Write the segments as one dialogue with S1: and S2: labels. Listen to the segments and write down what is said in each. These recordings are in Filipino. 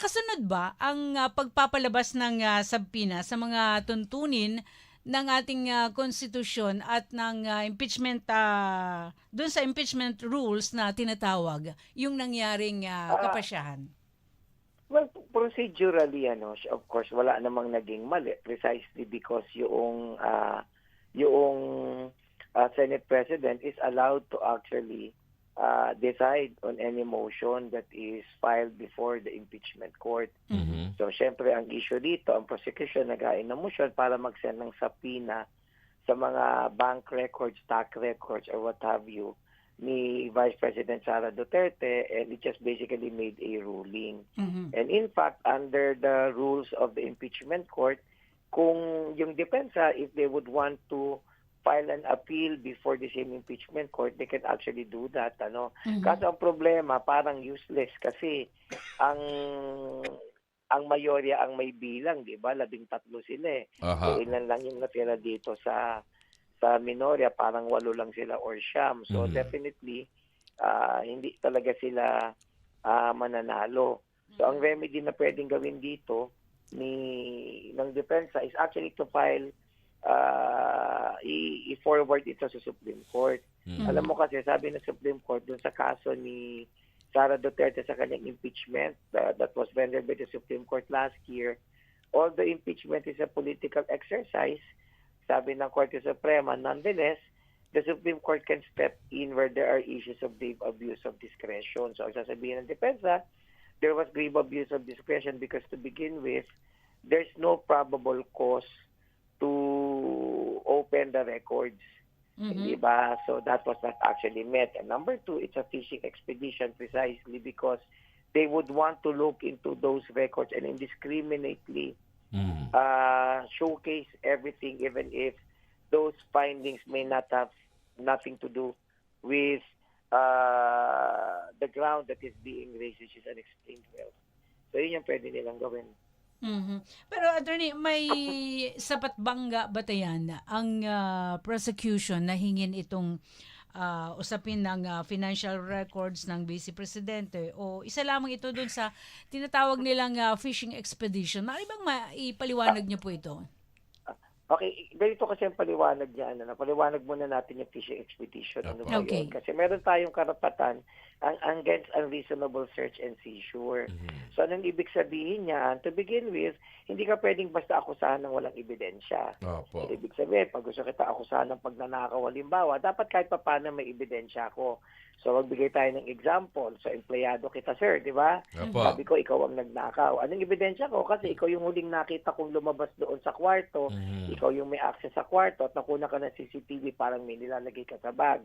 S1: Nakasunod ba ang pagpapalabas ng sabpina sa mga tuntunin ng ating konstitusyon at ng impeachment doon sa impeachment rules na tinatawag yung nangyaring
S2: Ah,
S1: kapasyahan?
S2: well, procedurally, of course, wala namang naging mali precisely because yung Senate President is allowed to actually decide on any motion that is filed before the impeachment court.
S1: Mhm.
S3: Mhm.
S2: So, syempre, ang issue dito, ang prosecution nag-ain ng motion para mag-send ng subpoena sa mga bank records, stock records, or what have you ni Vice President Sara Duterte, and it just basically made a ruling.
S1: Mhm.
S2: And in fact, under the rules of the impeachment court, kung yung depensa, if they would want to file an appeal before the same impeachment court, they can actually do that.
S1: Mhm.
S2: Kaso ang problema, parang useless kasi ang ang mayorya ang may bilang, di ba? 13 sila eh.
S3: Aha.
S2: Ilan lang yung natira dito sa minorya, parang 8 lang sila or siyam. So
S3: Mhm.
S2: definitely, hindi talaga sila mananalo. So ang remedy na pwedeng gawin dito ng depensa is actually to file, i-forward ito sa Supreme Court.
S3: Mhm.
S2: Alam mo kasi, sabi ng Supreme Court dun sa kaso ni Sara Duterte sa kanyang impeachment that was rendered by the Supreme Court last year, although impeachment is a political exercise, sabi ng Korte Suprema, nonetheless, the Supreme Court can step in where there are issues of grave abuse of discretion. So ang sasabihin ng depensa, there was grave abuse of discretion because to begin with, there's no probable cause to open the records. Di
S1: Mhm.
S2: ba? So that was not actually met. And number two, it's a fishing expedition precisely because they would want to look into those records and indiscriminately
S3: Mhm.
S2: showcase everything, even if those findings may not have nothing to do with the ground that is being raised, which is unexplained wealth. So yun yung pwede nilang gawin.
S1: Mhm. Pero attorney, may sapat bang batayan ang prosecution na hingin itong usapin ng financial records ng Vice Presidente o isa lamang ito dun sa tinatawag nilang fishing expedition? Maaari bang maipaliwanag niyo po ito?
S2: Okay, ganito kasi ang paliwanag niya. Paliwanag muna natin yung fishing expedition. Ano ba
S3: Opo.
S2: yun?
S1: Okay.
S2: Kasi meron tayong karapatan ang against unreasonable search and seizure.
S3: Mhm.
S2: So, anong ibig sabihin niya? To begin with, hindi ka pwedeng basta akusahan ng walang ebidensya.
S3: Opo.
S2: Ibig sabihin, pag gusto kita akusahan ng pagnanakaw, halimbawa, dapat kahit pa paano may ebidensya ako. So, magbigay tayo ng example. So, empleyado kita, sir, di ba?
S3: Opo.
S2: Sabi ko, ikaw ang nagnakaw. Anong ebidensya ko? Kasi ikaw yung huling nakita kong lumabas doon sa kwarto.
S3: Mhm.
S2: Ikaw yung may access sa kwarto at nakuna ka ng CCTV, parang may nilalagay ka sa bag.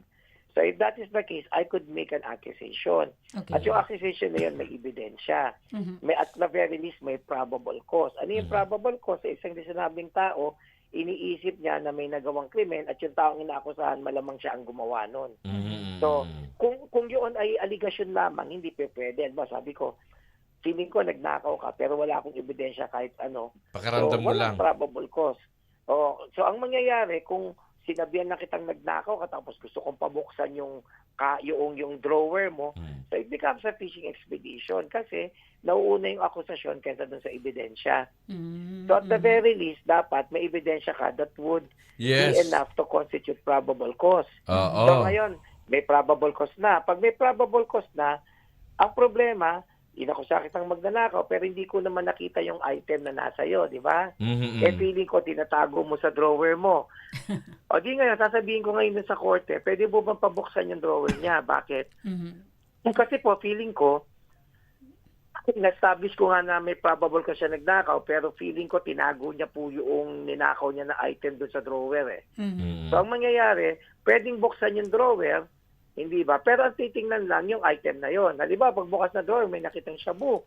S2: So if that is the case, I could make an accusation.
S1: Okay.
S2: At yung accusation na yun, may ebidensya.
S1: Mhm.
S2: May, at the very least, may probable cause. Ano yung
S3: Mhm.
S2: probable cause? Sa isang sinabing tao, iniisip niya na may nagawang krimen at yung taong inaakusahan, malamang siya ang gumawa nun.
S3: Mhm.
S2: So, kung yun ay aligasyon lamang, hindi pwede. Diba, sabi ko, feeling ko nagnakaw ka pero wala akong ebidensya kahit ano.
S3: Pakiramdam mo lang.
S2: Walang probable cause. So ang mangyayari kung sinabihan na kitang nagnakaw ka tapos gusto kong pabuksan yung drawer mo,
S3: Mhm.
S2: so it becomes a fishing expedition kasi nauuna yung akusasyon kaysa dun sa ebidensya.
S1: Mhm.
S2: So at the very least, dapat may ebidensya ka that would be
S3: Yes.
S2: enough to constitute probable cause.
S3: Oo.
S2: So ngayon, may probable cause na. Pag may probable cause na, ang problema, inakusa kitang magnanakaw pero hindi ko naman nakita yung item na nasa iyo, di ba?
S3: Mhm.
S2: Feeling ko tinatago mo sa drawer mo. O di ngayon, sasabihin ko ngayon sa korte, pwede mo bang pabuksan yung drawer niya? Bakit?
S1: Mhm.
S2: Kasi po, feeling ko, na-establish ko nga na may probable ka siya nagnakaw, pero feeling ko tinago niya po yung ninakaw niya na item doon sa drawer eh.
S1: Mhm.
S3: Mhm.
S2: So ang mangyayari, pwedeng buksan yung drawer, hindi ba? Pero ang titingnan lang yung item na yon. Halimbawa, pagbukas na drawer, may nakitang shabu.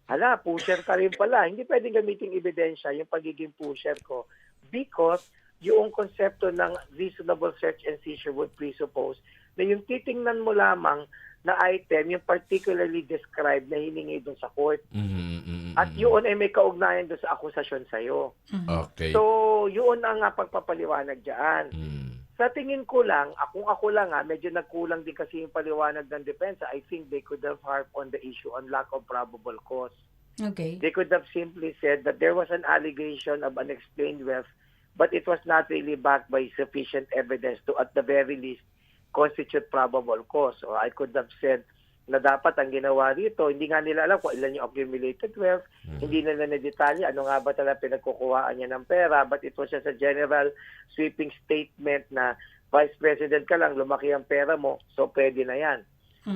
S2: Hala, pusher ka rin pala. Hindi pwedeng gamitin ebidensya yung pagiging pusher ko because yung konsepto ng reasonable search and seizure would presuppose na yung titingnan mo lamang na item, yung particularly described na hiningi doon sa court.
S3: Mhm. Mhm.
S2: At yun ay may kaugnayan doon sa akusasyon sa'yo.
S3: Okay.
S2: So, yun ang pagpapaliwanag dyan.
S3: Mhm.
S2: Sa tingin ko lang, kung ako lang medyo nagkulang din kasi yung paliwanag ng depensa, I think they could have harped on the issue on lack of probable cause.
S1: Okay.
S2: They could have simply said that there was an allegation of unexplained wealth, but it was not really backed by sufficient evidence to, at the very least, constitute probable cause. So I could have said na dapat ang ginawa dito, hindi nga nila alam kung ilan yung accumulated wealth, hindi nila na-detalye ano nga ba talaga pinagkukuhaan niya ng pera, but it was just a general sweeping statement na Vice President ka lang, lumaki ang pera mo, so pwede na yan.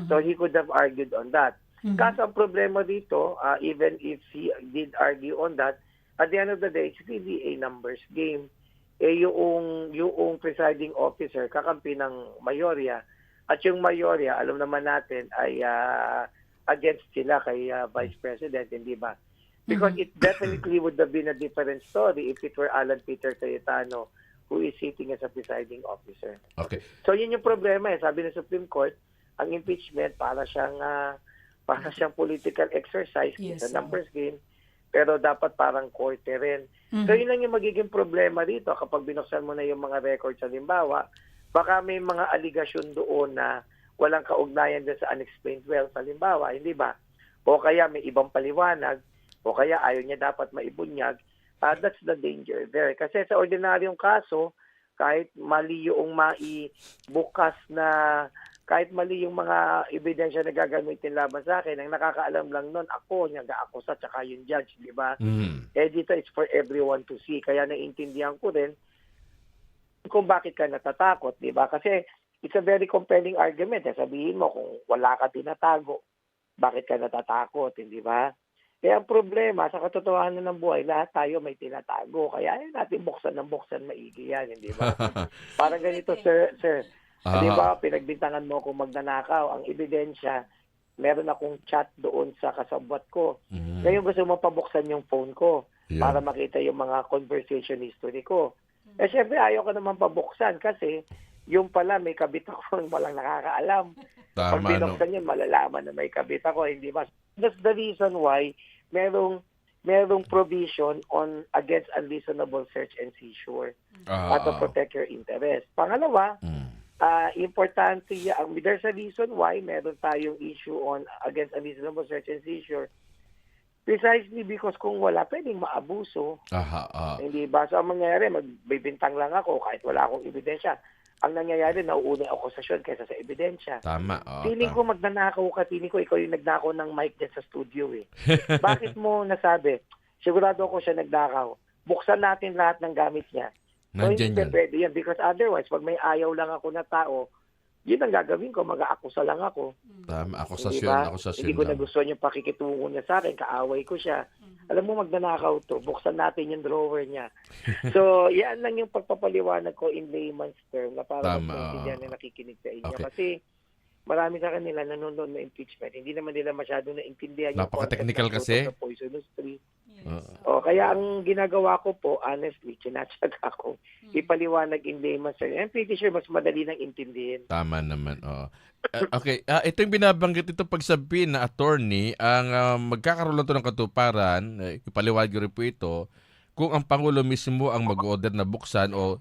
S2: So he could have argued on that. Kaso ang problema dito, even if he did argue on that, at the end of the day, it's really a numbers game. Yung presiding officer, kakampi ng mayorya, at yung mayorya, alam naman natin, ay against sila kay Vice President, hindi ba? Because it definitely would have been a different story if it were Alan Peter Cayetano who is sitting as a presiding officer.
S3: Okay.
S2: So yun yung problema eh. Sabi ng Supreme Court, ang impeachment para siyang political exercise,
S1: Yes,
S2: it's a numbers game, pero dapat parang korte rin. So yun lang yung magiging problema dito kapag binuksan mo na yung mga records halimbawa, baka may mga aligasyon doon na walang kaugnayan din sa unexplained wealth halimbawa, hindi ba? O kaya may ibang paliwanag, o kaya ayaw niya dapat maibunyag. That's the danger there. Kasi sa ordinaryong kaso, kahit mali yung maibukas na, kahit mali yung mga ebidensya na gagamitin laban sa akin, ang nakakaalam lang nun, ako, nag-aakusa, tsaka yung judge, di ba? Eh dito, it's for everyone to see. Kaya naiintindihan ko rin kung bakit ka natatakot, di ba? Kasi it's a very compelling argument. Sabihin mo, kung wala ka tinatago, bakit ka natatakot, hindi ba? Kaya ang problema, sa katotohanan ng buhay, lahat tayo may tinatago. Kaya ayaw natin buksan ng buksan maigi yan, hindi ba? Parang ganito, sir. Di ba, pinagbintangan mo kung magnanakaw. Ang ebidensya, meron akong chat doon sa kasabwat ko. Ngayon gusto mo pabuksan yung phone ko para makita yung mga conversation history ko. Eh, syempre, ayaw ko naman pabuksan kasi yung pala may kabit ako, walang nakakaalam. Pag binuksan yun, malalaman na may kabit ako, hindi ba? That's the reason why merong provision on against unreasonable search and seizure to protect your interest. Pangalawa, importante yan. There's a reason why meron tayong issue on against unreasonable search and seizure. Precisely because kung wala, pwedeng maabuso. Hindi ba? So, ang mangyayari, magbibintang lang ako kahit wala akong ebidensya. Ang nangyayari, nauuna ako sa akusasyon kaysa sa ebidensya.
S3: Tama.
S2: Feeling ko magnanakaw ka, feeling ko ikaw yung nagnakaw ng mic dyan sa studio eh. Bakit mo nasabi? Sigurado ako siya nagnakaw. Buksan natin lahat ng gamit niya. So, hindi pwede yan. Because otherwise, pag may ayaw lang ako na tao, yun ang gagawin ko, mag-aakusa lang ako.
S3: Tama, akusasyon.
S2: Hindi ko nagustuhan yung pakikitungo niya sa akin, kaaway ko siya. Alam mo, magnanakaw to, buksan natin yung drawer niya. So, yan lang yung pagpapaliwanag ko in layman's term na para magpintindihan na nakikinig sa inyo.
S3: Okay.
S2: Kasi marami sa kanila nanonood na impeachment. Hindi naman nila masyado naintindihan yung
S3: napaka-technical kasi.
S2: Sa poisonous tree. Kaya ang ginagawa ko po, honestly, chinachat ako, ipaliwanag in layman's term. I'm pretty sure mas madali nang intindihin.
S3: Tama naman. Okay, ito yung binabanggit ito pagsabihin na attorney, ang magkakaroon lang ito ng katuparan, ipaliwanag rin po ito, kung ang Pangulo mismo ang mag-order na buksan o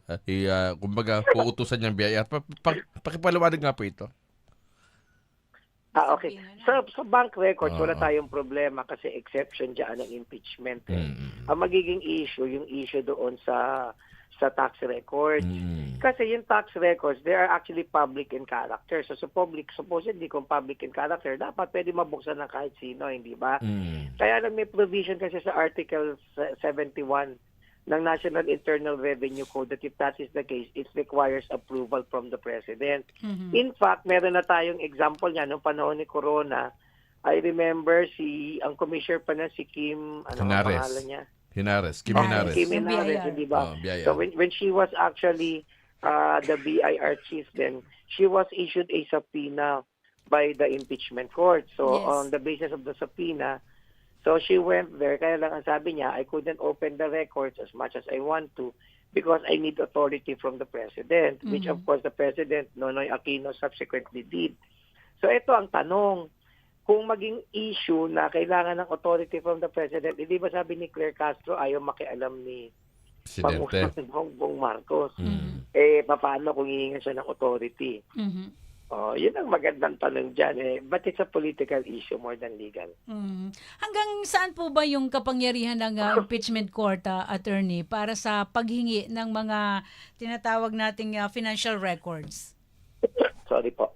S3: kumbaga puutusan niyang BIR. Pakipaliwanag nga po ito.
S2: Okay. Sa bank records, wala tayong problema kasi exception dyan ng impeachment. Ang magiging issue, yung issue doon sa tax records. Kasi yung tax records, they are actually public in character. So supposedly kung public in character, dapat pwede mabuksan ng kahit sino, hindi ba? Kaya lang may provision kasi sa Article 71 ng National Internal Revenue Code that if that is the case, it requires approval from the President. In fact, meron na tayong example niya noong panahon ni Corona. I remember ang commissioner pa na si Kim, ang pangalan niya?
S3: Kim Hinares.
S2: Kim Hinares, hindi ba? So when she was actually the BIR chief then, she was issued a subpoena by the impeachment court. So on the basis of the subpoena, so she went there, kaya lang ang sabi niya, I couldn't open the records as much as I want to because I need authority from the President, which of course the President, Nonoy Aquino, subsequently did. So ito ang tanong, kung maging issue na kailangan ng authority from the President, hindi ba sabi ni Claire Castro, ayaw makialam ni Pangulong Bongbong Marcos? Paano kung hihingan siya ng authority? Oh, yun ang magandang tanong dyan. But it's a political issue more than legal.
S1: Hanggang saan po ba yung kapangyarihan ng impeachment court, attorney, para sa paghingi ng mga tinatawag nating financial records?
S2: Sorry po.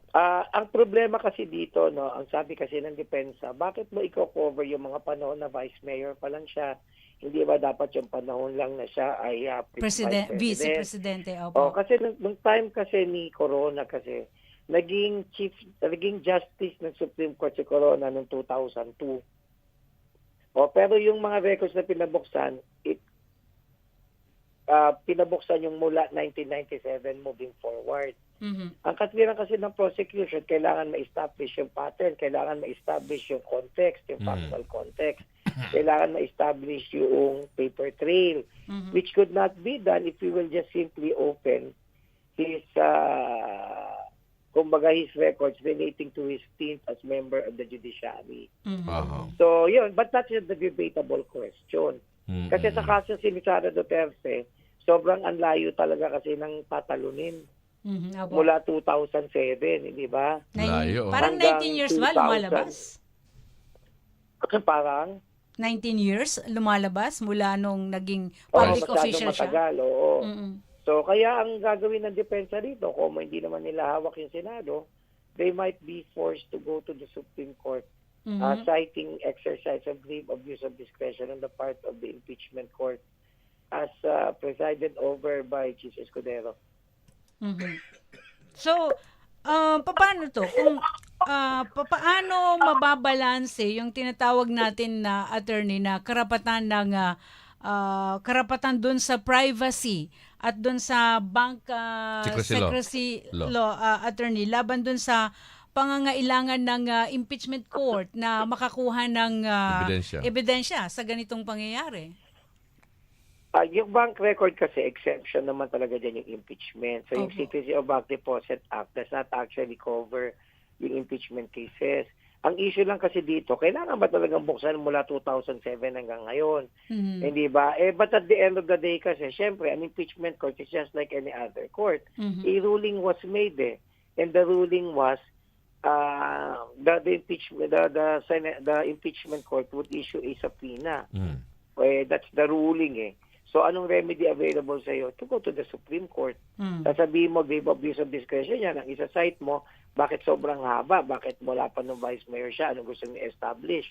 S2: Ang problema kasi dito, no, ang sabi kasi ng depensa, bakit mo i-cover yung mga panahon na vice mayor pa lang siya? Hindi ba dapat yung panahon lang na siya ay
S1: Vice Presidente,
S2: Oh,
S1: opo.
S2: kasi nung time kasi ni Corona kasi, naging justice ng Supreme Court si Corona noong 2002. Pero yung mga records na pinabuksan, pinabuksan yung mula 1997 moving forward. Ang katwiran kasi ng prosecution, kailangan ma-establish yung pattern, kailangan ma-establish yung context, yung factual context, kailangan ma-establish yung paper trail, which could not be done if we will just simply open his his records relating to his stint as member of the judiciary. So, yun, but that's just the debatable question. Kasi sa kaso si Sara Duterte, sobrang anlayo talaga kasi ng tatalunin.
S1: Opo.
S2: Mula 2007, hindi ba?
S3: Layo.
S1: Parang
S2: Hanggang
S1: 19 years ba
S2: 2000.
S1: lumalabas?
S2: Parang
S1: 19 years lumalabas mula nung naging public
S2: masyadong
S1: official siya?
S2: matagal, oo.
S1: Mm-mm.
S2: So, kaya ang gagawin ng depensa rito, kung hindi naman nila hawak yung Senado, they might be forced to go to the Supreme Court citing exercise of grave abuse of discretion on the part of the impeachment court as presided over by Chief Escudero.
S1: So, paano to? Kung paano mababalanse yung tinatawag natin na attorney na karapatan doon sa privacy at doon sa bank
S3: Secrecy
S1: law, attorney, laban doon sa pangangailangan ng impeachment court na makakuha ng ebidensya sa ganitong pangyayari?
S2: Yung bank record kasi exemption naman talaga dyan yung impeachment. So yung
S1: Opo.
S2: Secrecy of Bank Deposit Act does not actually cover yung impeachment cases. Ang issue lang kasi dito, kailangan ba talagang buksan mula 2007 hanggang ngayon? Hindi ba? But at the end of the day kasi, syempre, an impeachment court is just like any other court. A ruling was made and the ruling was the impeachment court would issue a subpoena. That's the ruling So, anong remedy available sa iyo? To go to the Supreme Court. Sasabihin mo, grave abuse of discretion yan. Ang isa-cite mo, bakit sobrang haba? Bakit wala pa ng Vice Mayor siya? Anong gusto niya establish?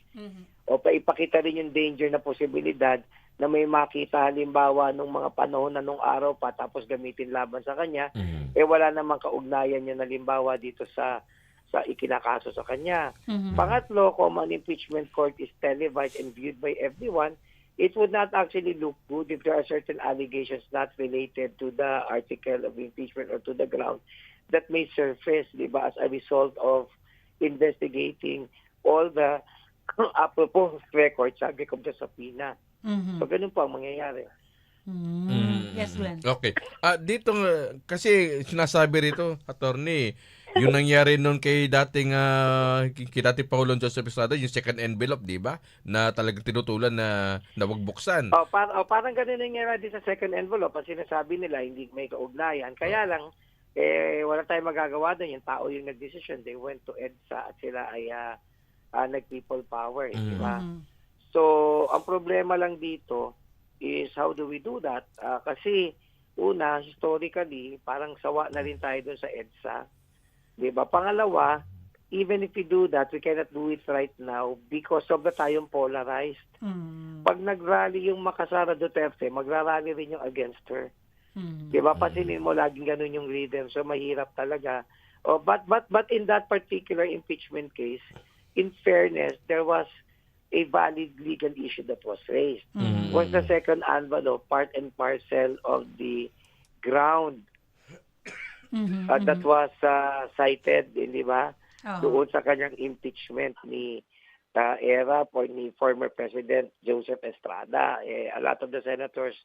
S2: O paipakita rin yung danger na posibilidad na may makita halimbawa nung mga panahon na nung araw pa tapos gamitin laban sa kanya, wala namang kaugnayan niya halimbawa dito sa ikinakaso sa kanya. Pangatlo, kung an impeachment court is televised and viewed by everyone, it would not actually look good if there are certain allegations not related to the article of impeachment or to the ground that may surface, di ba, as a result of investigating all the apropos records subject of the subpoena. So, ganun po ang mangyayari.
S1: Yes, Glenn.
S3: Okay. Dito kasi sinasabi rito, attorney, yung nangyari noon kay dating Pangulong Joseph Estrada, yung second envelope, di ba? Na talagang tinutulan na wag buksan.
S2: Parang ganun nangyari din sa second envelope. Ang sinasabi nila, hindi may kaugnayan. Kaya lang, wala tayong magagawa doon. Yung tao yung nag-decision. They went to EDSA at sila ay nag-people power. Di ba? So, ang problema lang dito is how do we do that? Kasi, una, historically, parang sawa na rin tayo doon sa EDSA. Diba? Pangalawa, even if we do that, we cannot do it right now because sobra tayong polarized. Pag nag-rally yung Sara Duterte, magra-rally rin yung against her. Diba? Pasinin mo, laging ganun yung rhythm. So, mahirap talaga. But in that particular impeachment case, in fairness, there was a valid legal issue that was raised. Was the second envelope part and parcel of the ground that was cited, di ba? Doon sa kanyang impeachment ni ERAP or ni former President Joseph Estrada. A lot of the senators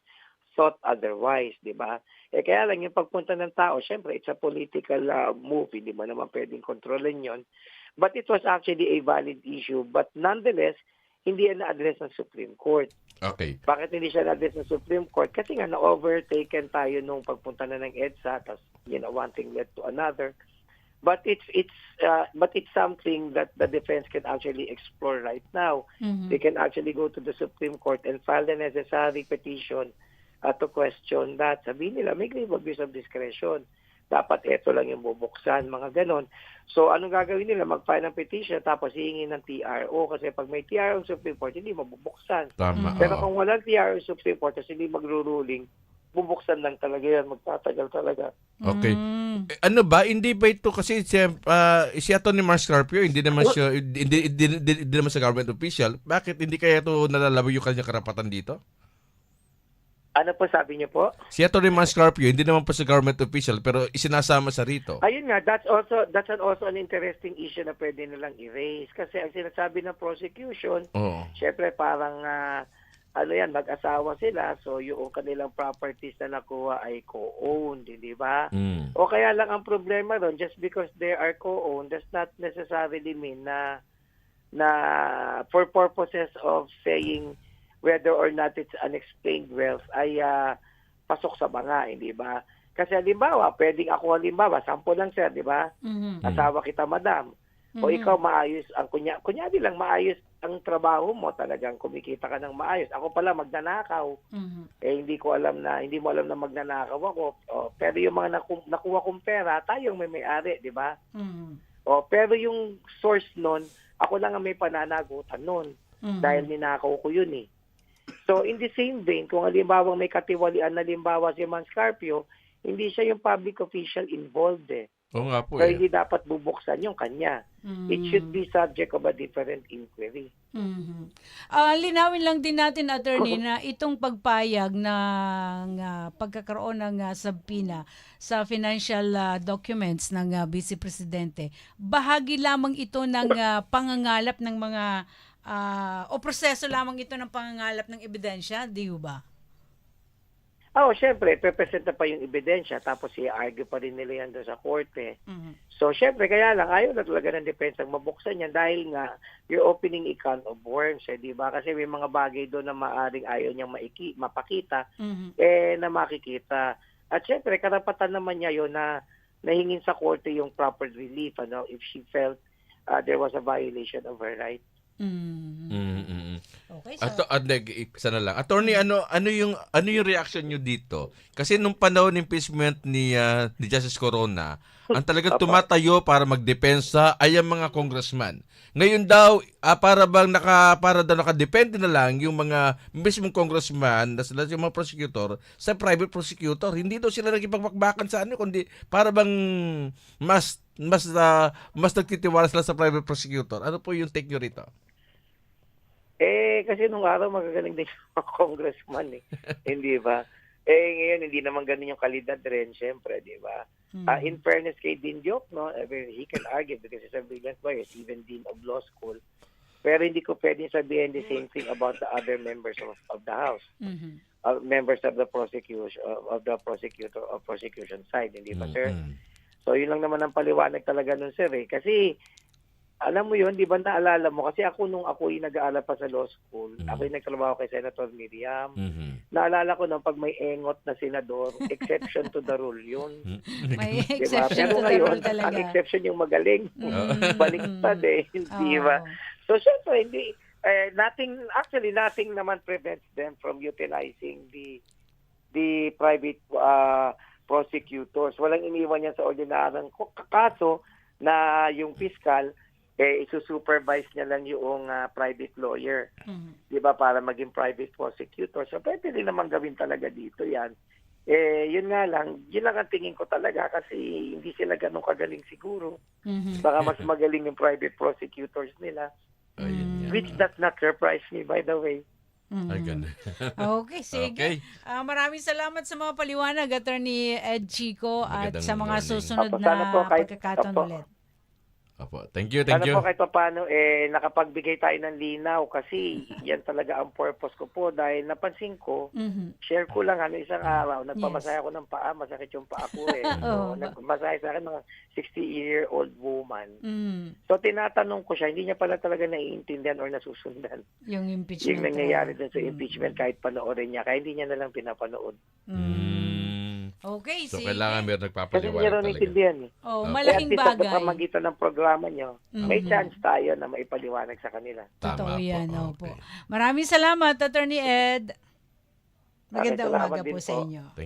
S2: thought otherwise, di ba? Kaya lang yung pagpunta ng tao, syempre, it's a political move, hindi mo naman pwedeng kontrolin yon. But it was actually a valid issue. But nonetheless, hindi yan na-address ng Supreme Court.
S3: Okay.
S2: Bakit hindi siya na-address ng Supreme Court? Kasi nga na-overtaken tayo nung pagpunta na ng EDSA, tapos, one thing led to another. But it's something that the defense can actually explore right now. They can actually go to the Supreme Court and file the necessary petition to question that. Sabihin nila, may grave abuse of discretion. Dapat ito lang yung bubuksan, mga ganon. So, anong gagawin nila? Mag-file ng petition tapos hihingi ng TRO kasi pag may TRO sa Supreme Court, hindi mabubuksan.
S3: Tama.
S2: Pero
S3: oo.
S2: kung walang TRO sa Supreme Court tapos hindi magruruling, bubuksan lang talaga yan, magtatagal talaga.
S3: Okay. Ano ba, hindi ba ito kasi si Atty. Mark Scarpio, hindi naman siya hindi naman sa government official. Bakit hindi kaya ito nalalaban yung kanyang karapatan dito?
S2: Ano po sabi niyo po?
S3: Si Atty. Mark Scarpio, hindi naman po sa government official pero isinasama sa rito.
S2: Ayun nga, that's also an interesting issue na pwede nilang i-raise. Kasi ang sinasabi ng prosecution,
S3: Oo.
S2: syempre parang mag-asawa sila, so yung kanilang properties na nakuha ay co-owned, di ba? O kaya lang ang problema doon, just because they are co-owned, does not necessarily mean na for purposes of saying whether or not it's unexplained wealth ay pasok sa banga, di ba? Kasi halimbawa, pwedeng ako halimbawa, sample lang sir, di ba? Asawa kita madam. O ikaw maayos, kunyari lang maayos ang trabaho mo, talagang kumikita ka ng maayos. Ako pala magnanakaw. Hindi mo alam na magnanakaw ako. Pero yung mga nakuha kong pera, tayong may-ari, di ba? Pero yung source nun, ako lang ang may pananagutan nun. Dahil ninakaw ko yun eh. So in the same vein, kung halimbawa may katiwalian na halimbawa si Man Scarpio, hindi siya yung public official involved eh.
S3: Oo nga po.
S2: So hindi dapat bubuksan yung kanya. It should be subject of a different inquiry.
S1: Linawin lang din natin, attorney, na itong pagpayag ng pagkakaroon ng subpoena sa financial documents ng Vice Presidente, bahagi lamang ito ng pangangalap ng mga o proseso lamang ito ng pangangalap ng ebidensya, di ba?
S2: Syempre, pepresenta pa yung ebidensya tapos i-argue pa rin nila yan doon sa korte. So, syempre, kaya lang, ayaw na talaga ng depensang mabuksan yan dahil nga, you're opening a can of worms, di ba? Kasi may mga bagay doon na maaring ayaw niyang mapakita, na makikita. At syempre, karapatan naman niya yun na nahingin sa korte yung proper relief, if she felt there was a violation of her right.
S1: Okay, so
S3: Isa na lang. Attorney, ano yung reaction niyo dito? Kasi nung panahon ng impeachment ni Justice Corona, ang talagang tumatayo para magdepensa ay ang mga congressman. Ngayon daw, para daw nakadepende na lang yung mga mismong congressman, na yung mga prosecutor, sa private prosecutor. Hindi daw sila nagipagpakbakan sa kundi para bang mas nagtitiwala sila sa private prosecutor. Ano po yung take nyo rito?
S2: Kasi nung araw magagaling din yung mga congressman hindi ba? Ngayon hindi naman ganun yung kalidad rin, syempre, di ba? In fairness kay Dean Diop, he can argue because he's a brilliant lawyer, he's even Dean of Law School. Pero hindi ko pwedeng sabihin the same thing about the other members of the House. Members of the prosecution side, hindi ba, sir? So yun lang naman ang paliwanag talaga nun, sir, kasi alam mo yun, di ba naalala mo? Kasi ako nung ako'y nag-aaral pa sa law school, ako'y nagtrabaho kay Senator Miriam. Naalala ko nung pag may engot na senador, exception to the rule yun.
S1: may
S2: Diba?
S1: exception
S2: Pero
S1: to the
S2: ngayon,
S1: rule talaga.
S2: ang exception yung magaling. Baliktad di ba? So syempre, nothing naman prevents them from utilizing the private prosecutors. Walang iniwan yan sa ordinaryong kaso na yung fiscal isusupervise niya lang yung private lawyer. Di ba? Para maging private prosecutor. So, pwede rin naman gawin talaga dito yan. Yun nga lang, yun lang ang tingin ko talaga kasi hindi sila ganun kagaling siguro. Baka mas magaling yung private prosecutors nila. Which does not surprise me, by the way.
S3: Ay, ganun.
S1: Okay, sige. Maraming salamat sa mga paliwanag, Attorney Ed Chico, at sa mga
S3: morning.
S1: susunod
S2: Sana
S1: na
S2: po
S1: pagkakataon ulit.
S3: Opo. Thank you.
S2: Sana po kahit paano nakapagbigay tayo ng linaw kasi yan talaga ang purpose ko po dahil napansin ko, share ko lang isang araw, nagpamasaya ako ng paa, masakit yung paa ko So, nagpamasaya sa akin mga 60-year-old woman. So tinatanong ko siya, hindi niya pala talaga naiintindihan or nasusundan
S1: Yung impeachment.
S2: yung nangyayari dun sa impeachment kahit panoorin niya, kaya hindi niya nalang pinapanood.
S1: Okay,
S3: So,
S1: sige.
S3: kailangan meron
S2: Kasi
S3: nagpapaliwanag
S2: hindi rin
S3: talaga.
S2: naintindihan eh.
S1: Oh,
S3: Okay.
S1: malaking
S2: Kaya at least
S1: bagay.
S2: sa pamagitan ng programa nyo, may
S1: Mhm.
S2: chance tayo na maipaliwanag sa kanila.
S1: Totoo
S3: Tama po.
S1: yan,
S3: Okay.
S1: opo. Maraming salamat, Attorney Ed. Magandang
S2: Salamat
S1: umaga
S2: din
S1: po sa
S2: po.
S1: inyo.